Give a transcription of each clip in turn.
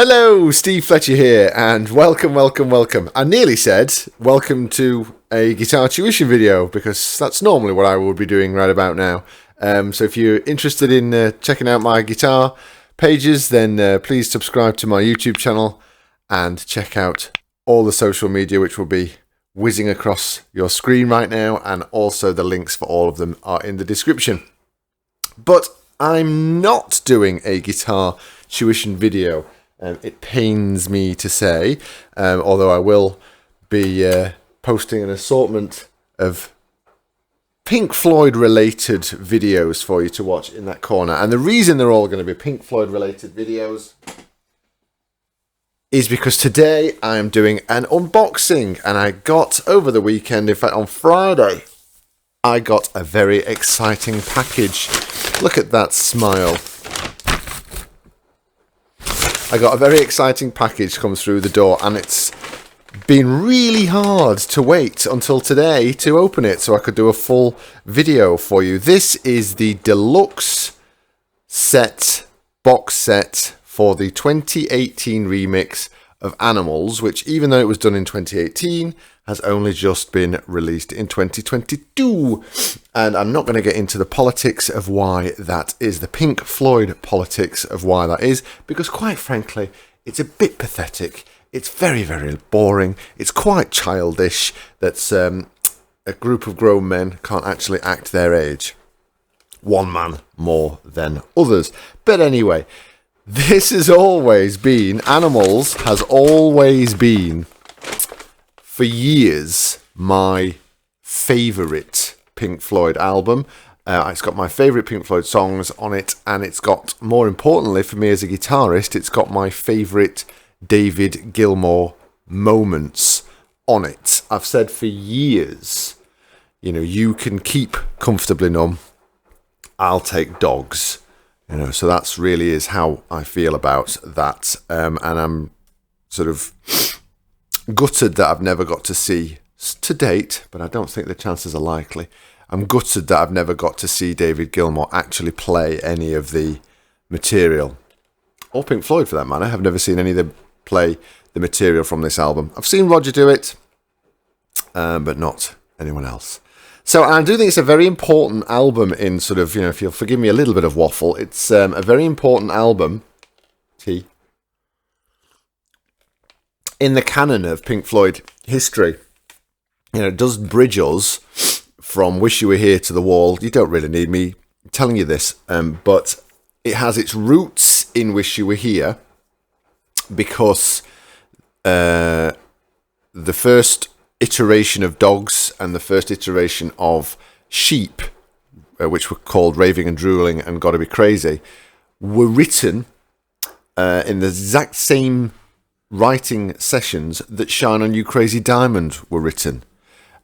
Hello, Steve Fletcher here, and welcome. I nearly said welcome to a guitar tuition video, because that's normally what I would be doing right about now. So if you're interested in checking out my guitar pages, then please subscribe to my YouTube channel and check out all the social media, which will be whizzing across your screen right now, and also the links for all of them are in the description. But I'm not doing a guitar tuition video. It pains me to say, although I will be posting an assortment of Pink Floyd related videos for you to watch in that corner. And the reason they're all going to be Pink Floyd related videos is because today I am doing an unboxing, and I got over the weekend, in fact on Friday, I got a very exciting package. Look at that smile. I got a very exciting package come through the door, and it's been really hard to wait until today to open it so I could do a full video for you. This is the Deluxe box set for the 2018 remix of Animals, which, even though it was done in 2018, has only just been released in 2022. And I'm not going to get into the politics of why that is, the Pink Floyd politics of why that is, because quite frankly, it's a bit pathetic. It's very, very boring. It's quite childish that a group of grown men can't actually act their age. One man more than others. But anyway, this has always been, Animals has always been, for years, my favourite Pink Floyd album. It's got my favourite Pink Floyd songs on it, and it's got, more importantly for me as a guitarist, it's got my favourite David Gilmour moments on it. I've said for years, you can keep Comfortably Numb, I'll take Dogs. So that's really is how I feel about that. And I'm sort of gutted that I've never got to see, to date, but I don't think the chances are likely, I'm gutted that I've never got to see David Gilmour actually play any of the material. Or Pink Floyd for that matter. I've never seen any of them play the material from this album. I've seen Roger do it, but not anyone else. So I do think it's a very important album in sort of, if you'll forgive me a little bit of waffle, it's a very important album in the canon of Pink Floyd history. It does bridge us from Wish You Were Here to The Wall. You don't really need me telling you this, but it has its roots in Wish You Were Here because the first iteration of Dogs and the first iteration of Sheep, which were called Raving and Drooling and Gotta Be Crazy, were written in the exact same writing sessions that Shine On You Crazy Diamond were written.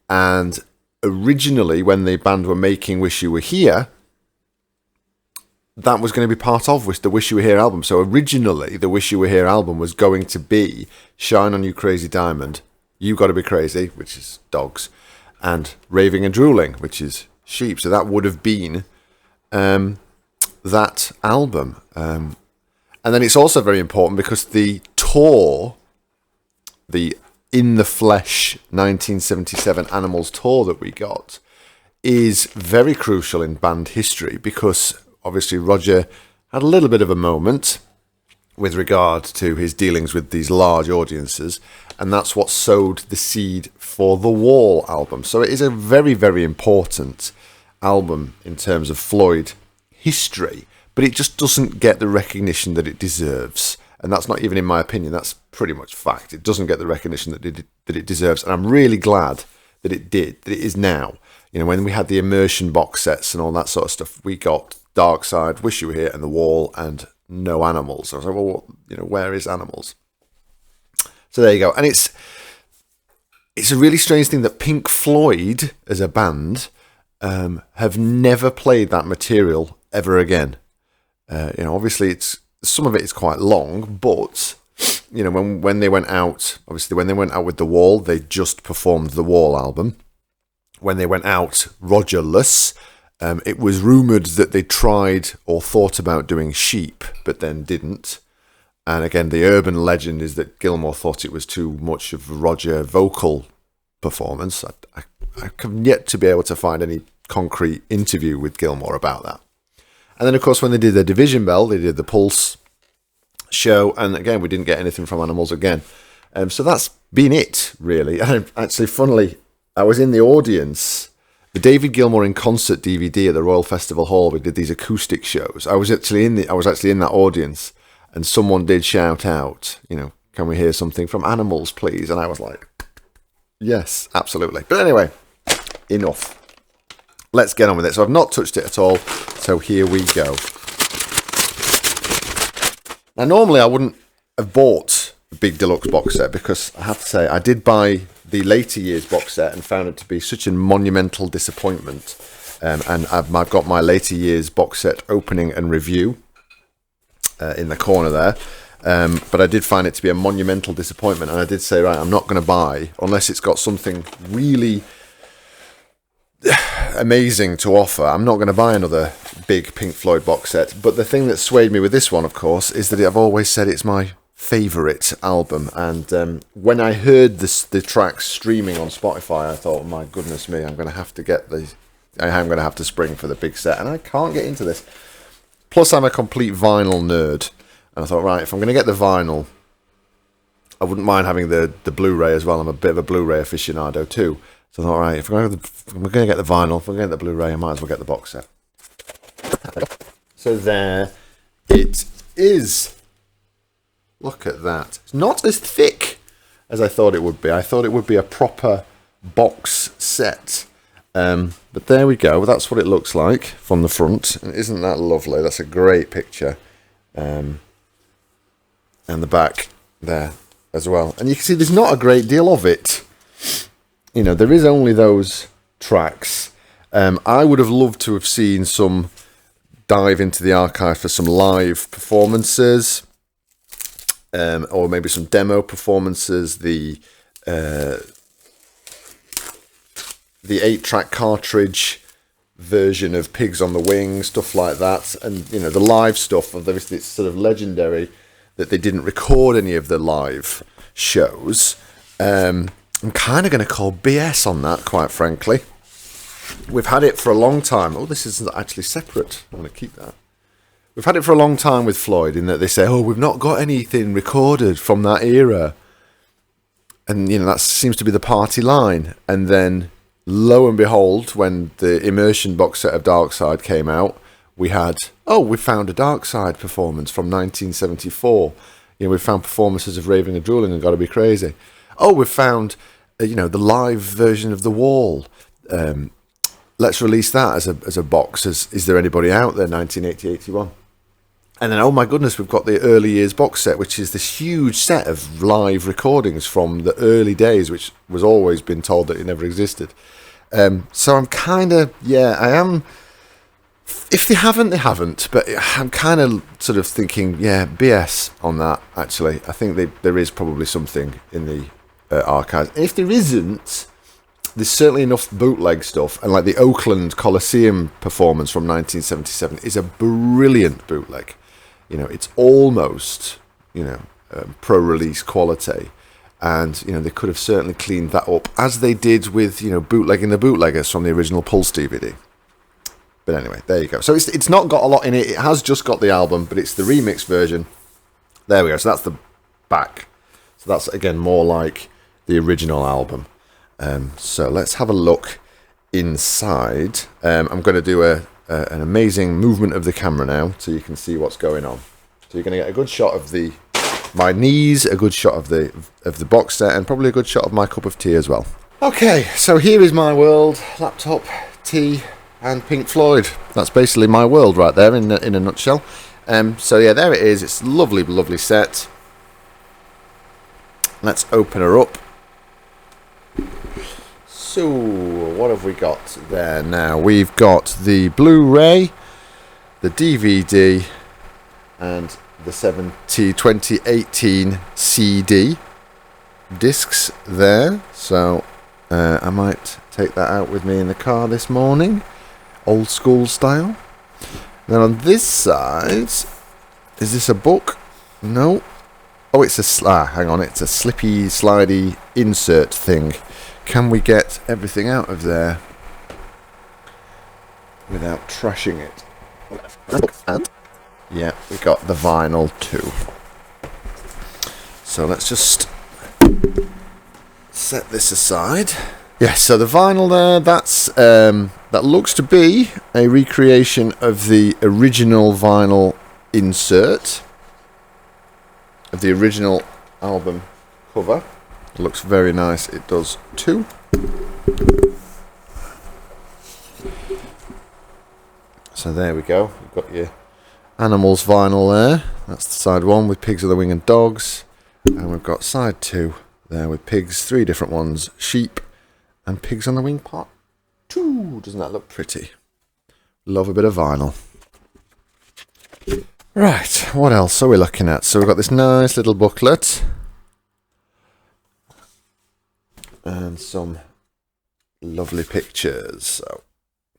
And originally, when the band were making Wish You Were Here, that was going to be part of the Wish You Were Here album. So originally, the Wish You Were Here album was going to be Shine On You Crazy Diamond, You Gotta Be Crazy, which is Dogs, and Raving and Drooling, which is Sheep. So that would have been that album. And then it's also very important because the tour, the In the Flesh 1977 Animals tour that we got, is very crucial in band history because obviously Roger had a little bit of a moment with regard to his dealings with these large audiences, and that's what sowed the seed for the Wall album. So it is a very, very important album in terms of Floyd history, but it just doesn't get the recognition that it deserves. And that's not even in my opinion, that's pretty much fact. It doesn't get the recognition that it deserves, and I'm really glad that it did, that it is now. When we had the Immersion box sets and all that sort of stuff, we got Dark Side, Wish You Were Here, and The Wall, and no Animals. I was like, well, where is Animals? So there you go. And it's a really strange thing that Pink Floyd, as a band, have never played that material ever again. Obviously, some of it is quite long, but when they went out, obviously when they went out with The Wall, they just performed the Wall album. When they went out Rogerless, it was rumoured that they tried or thought about doing Sheep, but then didn't. And again, the urban legend is that Gilmour thought it was too much of a Roger vocal performance. I have yet to be able to find any concrete interview with Gilmour about that. And then, of course, when they did the Division Bell, they did the Pulse show. And again, we didn't get anything from Animals again. So that's been it, really. And actually, funnily, I was in the audience. The David Gilmour in concert DVD at the Royal Festival Hall. We did these acoustic shows. I was actually in that audience. And someone did shout out, can we hear something from Animals, please? And I was like, yes, absolutely. But anyway, enough. Let's get on with it. So I've not touched it at all. So here we go. Now, normally I wouldn't have bought the big deluxe box set because I have to say I did buy the later years box set and found it to be such a monumental disappointment. And I've got my later years box set opening and review in the corner there, but I did find it to be a monumental disappointment, and I did say, right, I'm not going to buy unless it's got something really amazing to offer. I'm not going to buy another big Pink Floyd box set. But the thing that swayed me with this one, of course, is that I've always said it's my favourite album, and when I heard the tracks streaming on Spotify, I thought, my goodness me, I'm going to have to spring for the big set, and I can't get into this. Plus, I'm a complete vinyl nerd. And I thought, right, if I'm going to get the vinyl, I wouldn't mind having the Blu-ray as well. I'm a bit of a Blu-ray aficionado too. So I thought, right, if we're going to get the vinyl, if we're going to get the Blu-ray, I might as well get the box set. So there it is. Look at that. It's not as thick as I thought it would be. I thought it would be a proper box set. But there we go. That's what it looks like from the front. And isn't that lovely? That's a great picture. And the back there as well. And you can see there's not a great deal of it. There is only those tracks. I would have loved to have seen some dive into the archive for some live performances. Or maybe some demo performances. The 8-track cartridge version of Pigs on the Wing, stuff like that. And, the live stuff, obviously it's sort of legendary that they didn't record any of the live shows. I'm kind of going to call BS on that, quite frankly. We've had it for a long time. Oh, this isn't actually separate. I'm going to keep that. We've had it for a long time with Floyd in that they say, we've not got anything recorded from that era. And, that seems to be the party line. And then, lo and behold, when the Immersion box set of Dark Side came out, we had, we found a Dark Side performance from 1974. We found performances of Raving and Drooling and Gotta Be Crazy. We found, the live version of The Wall. Let's release that as a box. Is There Anybody Out There, 1980-81. And then, oh my goodness, we've got the early years box set, which is this huge set of live recordings from the early days, which was always been told that it never existed. So I'm kind of, I am. If they haven't, they haven't. But I'm kind of sort of thinking, BS on that, actually. I think there is probably something in the archives. And if there isn't, there's certainly enough bootleg stuff. And like the Oakland Coliseum performance from 1977 is a brilliant bootleg. It's almost, pro-release quality. And, they could have certainly cleaned that up, as they did with, bootlegging the bootleggers from the original Pulse DVD. But anyway, there you go. So it's not got a lot in it. It has just got the album, but it's the remix version. There we go. So that's the back. So that's, again, more like the original album. So let's have a look inside. I'm going to do an amazing movement of the camera now, so you can see what's going on. So you're going to get a good shot of my knees, a good shot of the box set, and probably a good shot of my cup of tea as well. Okay, so here is my world: laptop, tea, and Pink Floyd. That's basically my world right there in a nutshell. So yeah, there it is. It's a lovely, lovely set. Let's open her up. So, what have we got there now? We've got the Blu-ray, the DVD, and the 2018 CD discs there. So, I might take that out with me in the car this morning, old school style. Then on this side, is this a book? No, Oh, it's hang on, it's a slippy, slidey insert thing. Can we get everything out of there without trashing it? And yeah, we got the vinyl too. So let's just set this aside. Yeah, so the vinyl there, that looks to be a recreation of the original vinyl insert of the original album cover. It looks very nice, it does too. So there we go, you've got your Animals vinyl there. That's the side one with Pigs on the Wing and Dogs. And we've got side two there with pigs, 3 different ones, sheep and Pigs on the Wing part 2. Doesn't that look pretty? Love a bit of vinyl. Right, what else are we looking at? So we've got this nice little booklet and some lovely pictures. So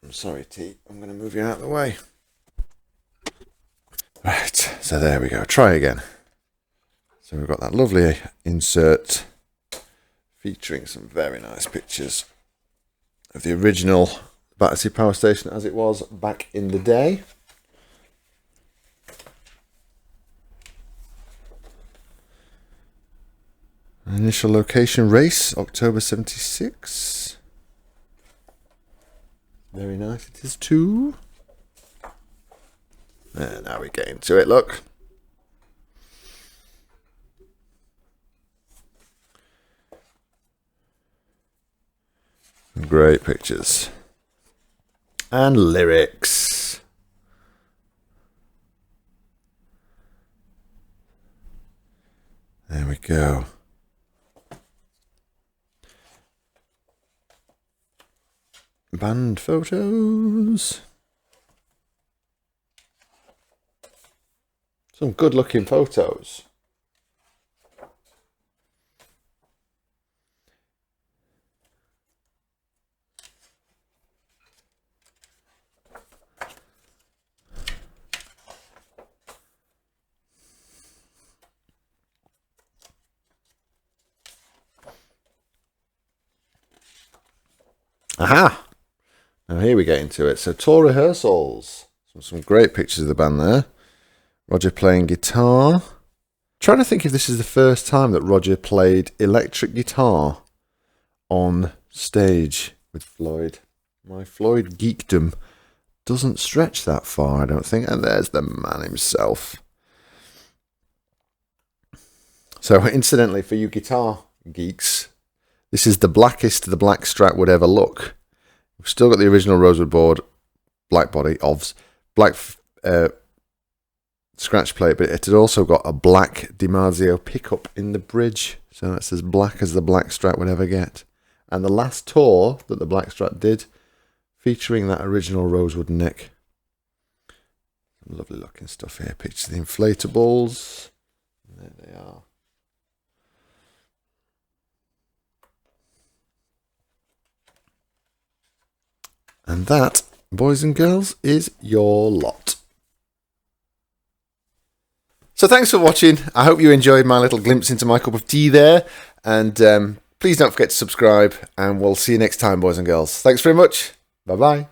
I'm sorry, T, I'm going to move you out of the way. Right, so there we go. Try again. So we've got that lovely insert featuring some very nice pictures of the original Battersea Power Station as it was back in the day. Initial location race, October 76. Very nice it is too. And now we get into it, look. Great pictures. And lyrics. There we go. Band photos. Some good looking photos. Aha! Now here we get into it. So tour rehearsals. Some great pictures of the band there. Roger playing guitar. Trying to think if this is the first time that Roger played electric guitar on stage with Floyd. My Floyd geekdom doesn't stretch that far, I don't think. And there's the man himself. So incidentally, for you guitar geeks, this is the blackest the black Strat would ever look. We've still got the original rosewood board, black body, OVS, black scratch plate, but it had also got a black DiMarzio pickup in the bridge. So that's as black as the black Strat would ever get. And the last tour that the black Strat did, featuring that original rosewood neck. Lovely looking stuff here. Picture the inflatables. There they are. And that, boys and girls, is your lot. So thanks for watching. I hope you enjoyed my little glimpse into my cup of tea there. And please don't forget to subscribe. And we'll see you next time, boys and girls. Thanks very much. Bye-bye.